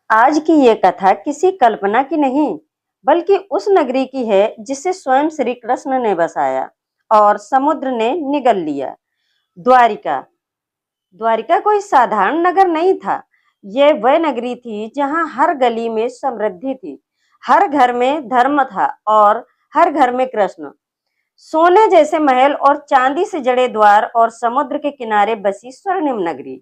आज की ये कथा किसी कल्पना की नहीं, बल्कि उस नगरी की है जिसे स्वयं श्री कृष्ण ने बसाया और समुद्र ने निगल लिया। द्वारिका। द्वारिका कोई साधारण नगर नहीं था। ये वह नगरी थी जहां हर गली में समृद्धि थी, हर घर में धर्म था और हर घर में कृष्ण। सोने जैसे महल और चांदी से जड़े द्वार और समुद्र के किनारे बसी स्वर्णिम नगरी।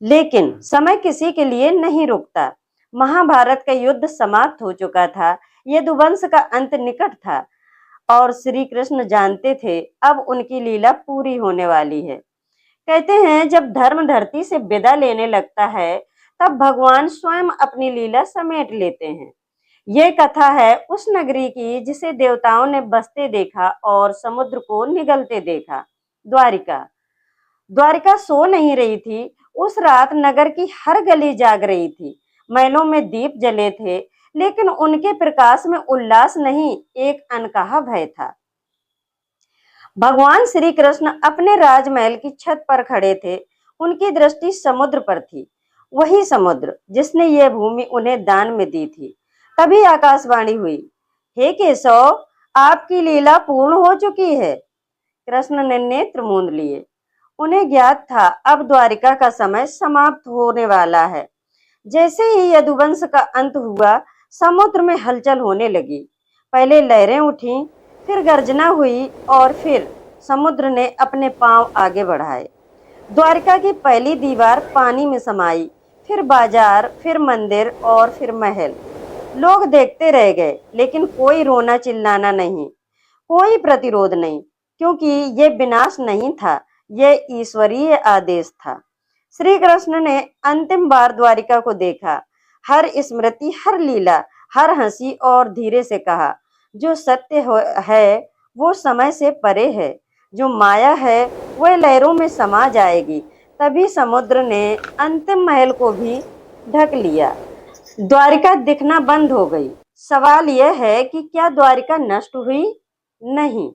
लेकिन समय किसी के लिए नहीं रुकता। महाभारत का युद्ध समाप्त हो चुका था। यदुवंश का अंत निकट था और श्री कृष्ण जानते थे अब उनकी लीला पूरी होने वाली है। कहते हैं जब धर्म धरती से विदा लेने लगता है तब भगवान स्वयं अपनी लीला समेट लेते हैं। ये कथा है उस नगरी की जिसे देवताओं ने बसते देखा और समुद्र को निगलते देखा। द्वारिका। द्वारिका सो नहीं रही थी। उस रात नगर की हर गली जाग रही थी। महलों में दीप जले थे, लेकिन उनके प्रकाश में उल्लास नहीं, एक अनकहा भय था। भगवान श्री कृष्ण अपने राजमहल की छत पर खड़े थे। उनकी दृष्टि समुद्र पर थी, वही समुद्र जिसने यह भूमि उन्हें दान में दी थी। तभी आकाशवाणी हुई, हे केशव, आपकी लीला पूर्ण हो चुकी है। कृष्ण ने नेत्र मूंद लिए। उन्हें ज्ञात था अब द्वारिका का समय समाप्त होने वाला है। जैसे ही यदुवंश का अंत हुआ, समुद्र में हलचल होने लगी। पहले लहरें उठी, फिर गर्जना हुई और फिर समुद्र ने अपने पांव आगे बढ़ाए। द्वारिका की पहली दीवार पानी में समाई, फिर बाजार, फिर मंदिर और फिर महल। लोग देखते रह गए, लेकिन कोई रोना चिल्लाना नहीं, कोई प्रतिरोध नहीं, क्योंकि ये विनाश नहीं था, यह ईश्वरीय आदेश था। श्री कृष्ण ने अंतिम बार द्वारिका को देखा। हर स्मृति, हर लीला, हर हंसी और धीरे से कहा, जो सत्य है वो समय से परे है, जो माया है वह लहरों में समा जाएगी। तभी समुद्र ने अंतिम महल को भी ढक लिया। द्वारिका दिखना बंद हो गई। सवाल यह है कि क्या द्वारिका नष्ट हुई? नहीं,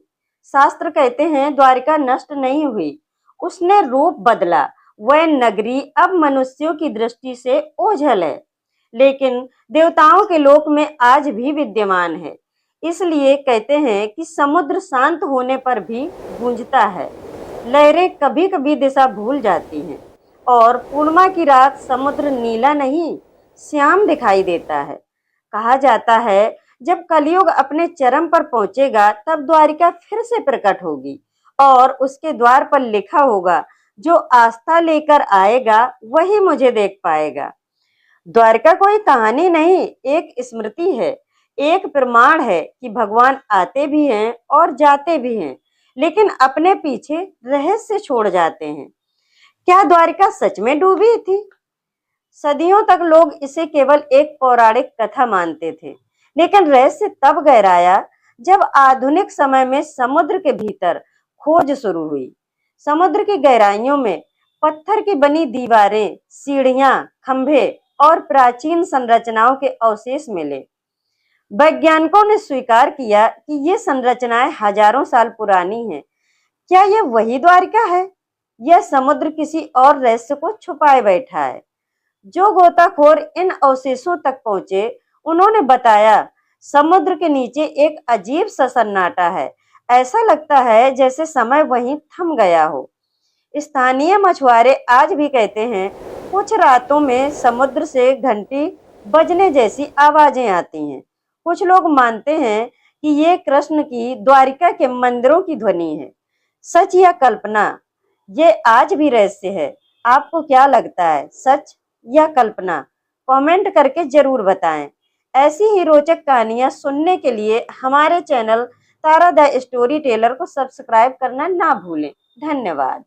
शास्त्र कहते हैं द्वारिका नष्ट नहीं हुई, उसने रूप बदला। वह नगरी अब मनुष्यों की दृष्टि से ओझल है, लेकिन देवताओं के लोक में आज भी विद्यमान है। इसलिए कहते हैं कि समुद्र शांत होने पर भी गूंजता है। लहरें कभी कभी दिशा भूल जाती हैं और पूर्णिमा की रात समुद्र नीला नहीं, श्याम दिखाई देता है। कहा जाता है जब कलयुग अपने चरम पर पहुंचेगा तब द्वारिका फिर से प्रकट होगी और उसके द्वार पर लिखा होगा, जो आस्था लेकर आएगा वही मुझे देख पाएगा। द्वारका कोई कहानी नहीं, एक स्मृति है, एक प्रमाण है कि भगवान आते भी हैं और जाते भी हैं, लेकिन अपने पीछे रहस्य छोड़ जाते हैं। क्या द्वारिका सच में डूबी थी? सदियों तक लोग इसे केवल एक पौराणिक कथा मानते थे, लेकिन रहस्य तब गहराया जब आधुनिक समय में समुद्र के भीतर खोज शुरू हुई। समुद्र की गहराइयों में पत्थर की बनी दीवारें, सीढ़ियां, खंभे और प्राचीन संरचनाओं के अवशेष मिले। वैज्ञानिकों ने स्वीकार किया कि ये संरचनाएं हजारों साल पुरानी हैं। क्या यह वही द्वारिका है या समुद्र किसी और रहस्य को छुपाए बैठा है? जो गोताखोर इन अवशेषों तक पहुंचे, उन्होंने बताया, समुद्र के नीचे एक अजीब सा सन्नाटा है। ऐसा लगता है जैसे समय वहीं थम गया हो। स्थानीय मछुआरे आज भी कहते हैं कुछ रातों में समुद्र से घंटी बजने जैसी आवाजें आती हैं। कुछ लोग मानते हैं कि ये कृष्ण की द्वारिका के मंदिरों की ध्वनि है। सच या कल्पना, ये आज भी रहस्य है। आपको क्या लगता है, सच या कल्पना? कमेंट करके जरूर बताएं। ऐसी ही रोचक कहानियां सुनने के लिए हमारे channel Tara the story teller को सब्सक्राइब करना ना भूलें। धन्यवाद।